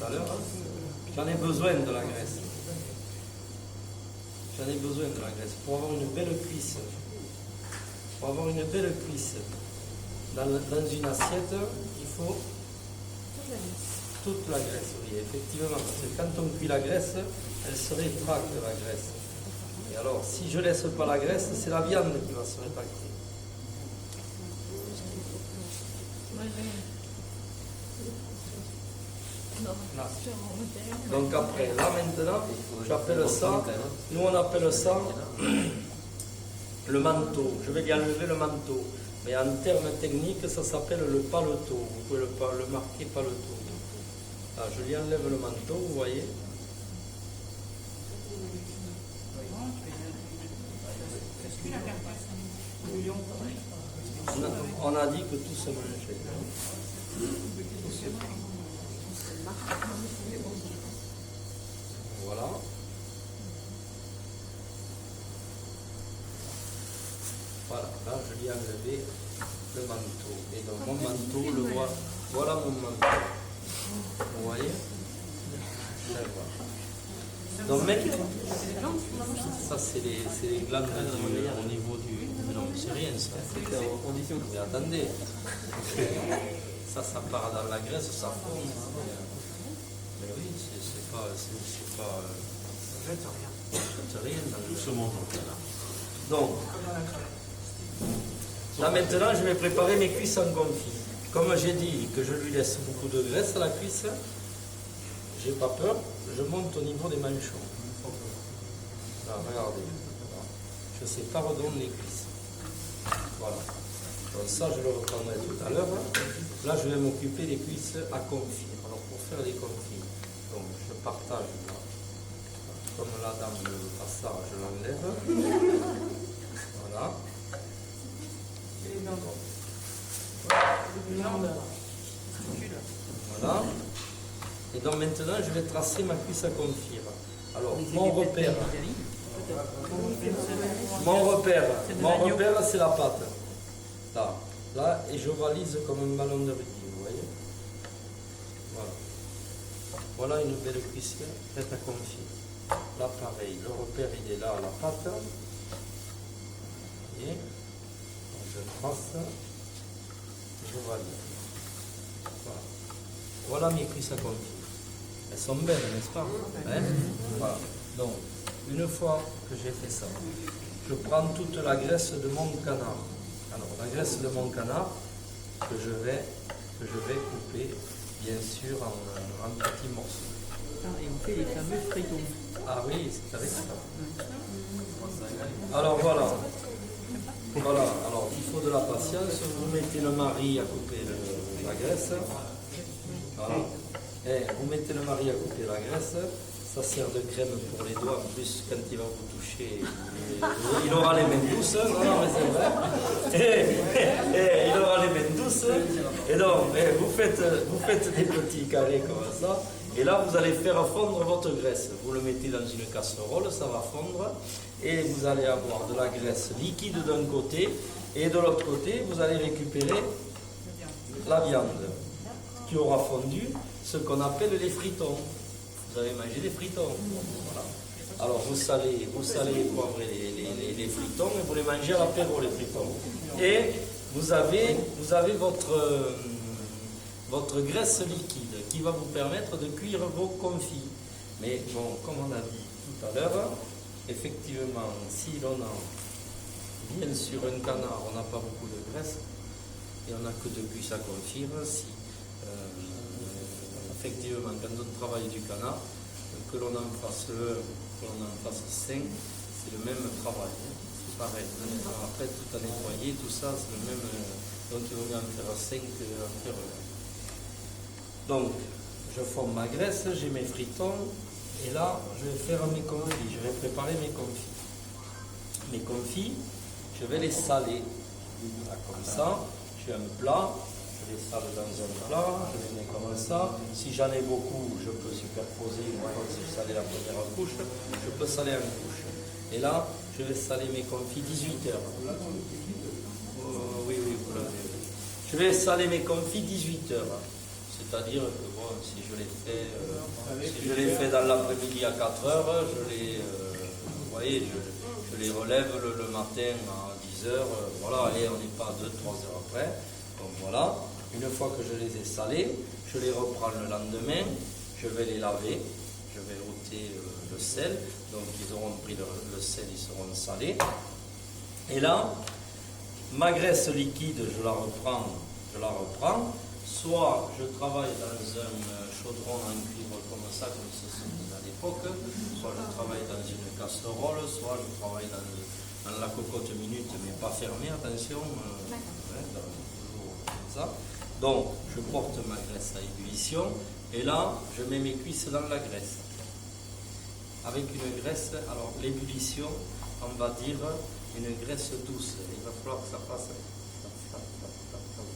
tout à l'heure, j'en ai besoin de la graisse. J'en ai besoin de la graisse pour avoir une belle cuisse. Pour avoir une belle cuisse dans une assiette, il faut toute la graisse, oui, effectivement. Parce que quand on cuit la graisse, elle se rétracte, la graisse. Et alors, si je ne laisse pas la graisse, c'est la viande qui va se rétracter. Là. Donc après, là maintenant, j'appelle ça, nous on appelle ça le manteau. Je vais lui enlever le manteau. Mais en termes techniques, ça s'appelle le paletot. Vous pouvez le marquer paletot. Là, je lui enlève le manteau, vous voyez. On a dit que tout se mangeait. Voilà. Voilà, là je lui ai enlevé le manteau. Et donc mon manteau, voilà mon manteau. Vous voyez? Donc maintenant, ça c'est les glandes au niveau du... Non, c'est rien ça. C'était en condition. Mais attendez, ça part dans la graisse, ça fond. Mais oui, c'est pas... Ça jette rien dans ce monde. Donc, là maintenant, je vais préparer mes cuisses en confit. Comme j'ai dit que je lui laisse beaucoup de graisse à la cuisse, j'ai pas peur, je monte au niveau des manchons. Là, regardez. Je sépare donc les cuisses. Voilà. Donc ça, je le reprendrai tout à l'heure. Là, je vais m'occuper des cuisses à confire. Alors, pour faire des confits, donc je partage là. Comme là dans le passage, je l'enlève. Voilà. Voilà. Et donc maintenant, je vais tracer ma cuisse à confire. Alors, mon repère, c'est la pâte. Là, et je valise comme un ballon de rugby, vous voyez. Voilà. Voilà une belle cuisse faite à confire. Là, pareil, le repère, il est là, la pâte. Vous voyez. Donc, je trace, je valide. Voilà. Voilà mes cuisses à confire. Elles sont belles, n'est-ce pas? Hein? Voilà. Donc, une fois que j'ai fait ça, je prends toute la graisse de mon canard. Alors, la graisse de mon canard que je vais couper, bien sûr, en petits morceaux. Et on fait les fameux fritons. Ah oui, c'est avec ça. Alors voilà. Voilà, alors il faut de la patience. Vous mettez le mari à couper la graisse. Voilà. Et vous mettez le mari à couper la graisse. Ça sert de crème pour les doigts. En plus, quand il va vous toucher, il aura les mains douces. Non, mais c'est vrai. Et il aura les mains douces. Et donc, vous faites des petits carrés comme ça. Et là, vous allez faire fondre votre graisse. Vous le mettez dans une casserole, ça va fondre. Et vous allez avoir de la graisse liquide d'un côté. Et de l'autre côté, vous allez récupérer la viande qui aura fondu, ce qu'on appelle les fritons. Vous allez manger des fritons. Voilà. Alors, vous salez et poivrez les fritons et vous les mangez à l'apéro, les fritons. Et vous avez votre graisse liquide qui va vous permettre de cuire vos confits. Mais bon, comme on a dit tout à l'heure, effectivement, si l'on a bien sûr un canard, on n'a pas beaucoup de graisse et on n'a que de cuisses à confire. Si effectivement, quand on travaille du canard, que l'on en fasse que l'on en fasse 5, c'est le même travail. C'est pareil. Après, tout à nettoyer, tout ça, c'est le même. Donc, il vaut mieux en faire 5 qu'en faire 1. Donc, je forme ma graisse, j'ai mes fritons, et là, je vais faire mes confits. Je vais préparer mes confits. Mes confits, je vais les saler. Là, comme ça, j'ai un plat. Je les sale dans un plat, je les mets comme ça. Si j'en ai beaucoup, je peux superposer. Une fois que j'ai salé la première couche, je peux saler en couche. Et là, je vais saler mes confits 18 heures. Oui, vous l'avez. Je vais saler mes confits 18 heures. C'est-à-dire que bon, si je les fais dans l'après-midi à 4 heures, vous voyez, je les relève le matin à 10 heures. Voilà, allez, on n'est pas 2-3 heures après. Donc voilà, une fois que je les ai salés, je les reprends le lendemain, je vais les laver, je vais ôter le sel, donc ils auront pris le sel, ils seront salés. Et là, ma graisse liquide, je la reprends. Soit je travaille dans un chaudron en cuivre comme ça, comme ce c'était à l'époque, soit je travaille dans une casserole, soit je travaille dans la cocotte minute, mais pas fermée, attention, toujours comme ça. Donc, je porte ma graisse à ébullition, et là, je mets mes cuisses dans la graisse. Avec une graisse, alors l'ébullition, on va dire une graisse douce. Il va falloir que ça fasse.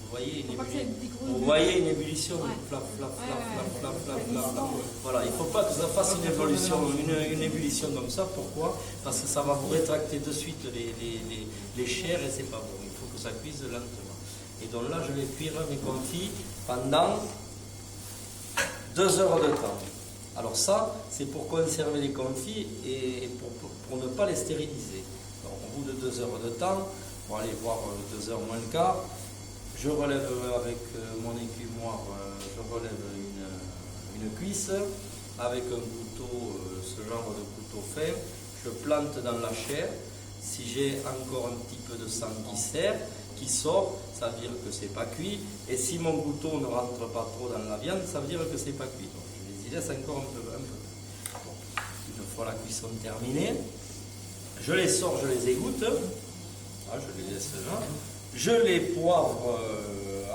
Vous voyez une ébullition, flap, flap, flap, flap, flap, flap, flap. Voilà, il ne faut pas que ça fasse une ébullition comme ça. Pourquoi? Parce que ça va vous rétracter de suite les chairs et c'est pas bon. Il faut que ça cuise lentement. Et donc là, je vais cuire mes confits pendant 2 heures de temps. Alors ça, c'est pour conserver les confits et pour ne pas les stériliser. Donc, au bout de 2 heures de temps, on va aller voir 2 heures moins le quart. Je relève avec mon écumoire, je relève une cuisse avec un couteau, ce genre de couteau fin. Je plante dans la chair. Si j'ai encore un petit peu de sang qui sort, ça veut dire que c'est pas cuit. Et si mon couteau ne rentre pas trop dans la viande, ça veut dire que c'est pas cuit. Donc je les y laisse encore un peu. Bon. Une fois la cuisson terminée, je les sors, je les égoutte. Ah, je les laisse là. Je les poivre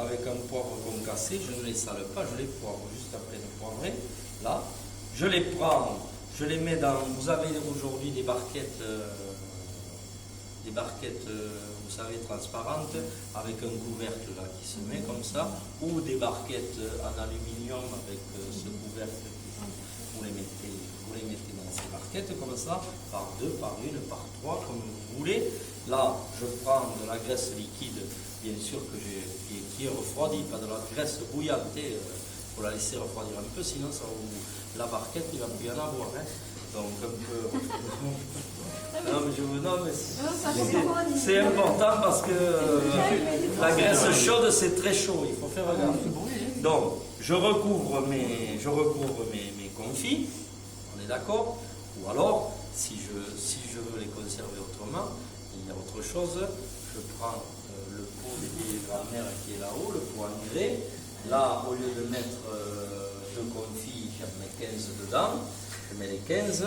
avec un poivre concassé, je ne les sale pas, je les poivre juste après de poivrer. Là, je les prends, je les mets dans. Vous avez aujourd'hui des barquettes, vous savez, transparentes, avec un couvercle là qui se met comme ça, ou des barquettes en aluminium avec ce couvercle. Vous les mettez dans ces barquettes comme ça, par 2, par 1, par 3, comme vous voulez. Là, je prends de la graisse liquide, bien sûr, qui est refroidie, pas de la graisse bouillante. Il faut la laisser refroidir un peu, sinon la barquette, il ne va plus y en avoir. Hein. Donc un peu. C'est important parce que la graisse chaude, c'est très chaud, il faut faire gaffe. Donc, je recouvre mes confits, on est d'accord? Ou alors, si je veux les conserver autrement, il y a autre chose, je prends le pot des vieilles grand-mères qui est là-haut, le pot en grès. Là, au lieu de mettre 2 confits, j'en mets 15 dedans, je mets les 15.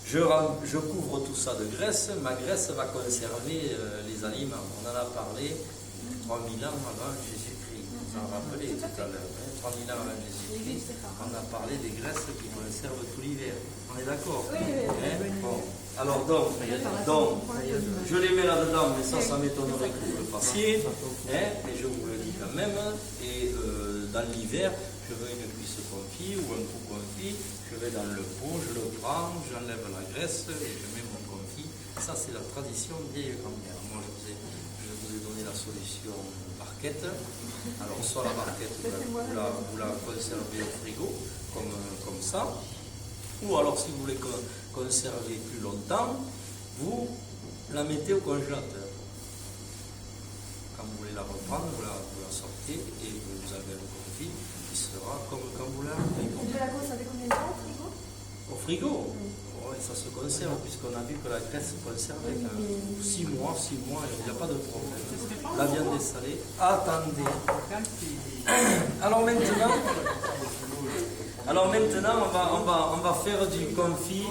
Je couvre tout ça de graisse. Ma graisse va conserver les aliments. On en a parlé 3000 ans avant Jésus-Christ. Vous en rappelez tout à l'heure. 3000 ans avant Jésus-Christ, on a parlé des graisses qui conservent tout l'hiver. On est d'accord? Bon. Alors donc, je les mets là-dedans, mais ça m'étonnerait que vous le fassiez. Mais je vous le dis quand même. Et dans l'hiver, je veux une cuisse confit ou un coup confit. Je vais dans le pot, je le prends, j'enlève la graisse et je mets mon confit. Ça, c'est la tradition vieille grand-mère. Moi, je vous ai donné la solution barquette. Alors, soit la barquette, vous la conservez au frigo, comme ça. Ou alors, si vous voulez conserver plus longtemps, vous la mettez au congélateur. Quand vous voulez la reprendre, vous la sortez et vous avez un confit qui sera comme quand vous l'avez. Vous devez la conserver combien de temps au frigo? Au frigo? Oui, ça se conserve, puisqu'on a vu que la graisse se conservait 6 mois, il n'y a pas de problème. La viande est salée. Attendez. Alors maintenant, on va faire du confit.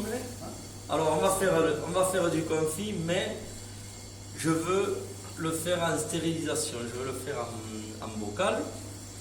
Alors on va faire du confit, mais je veux le faire en stérilisation. Je veux le faire en bocal.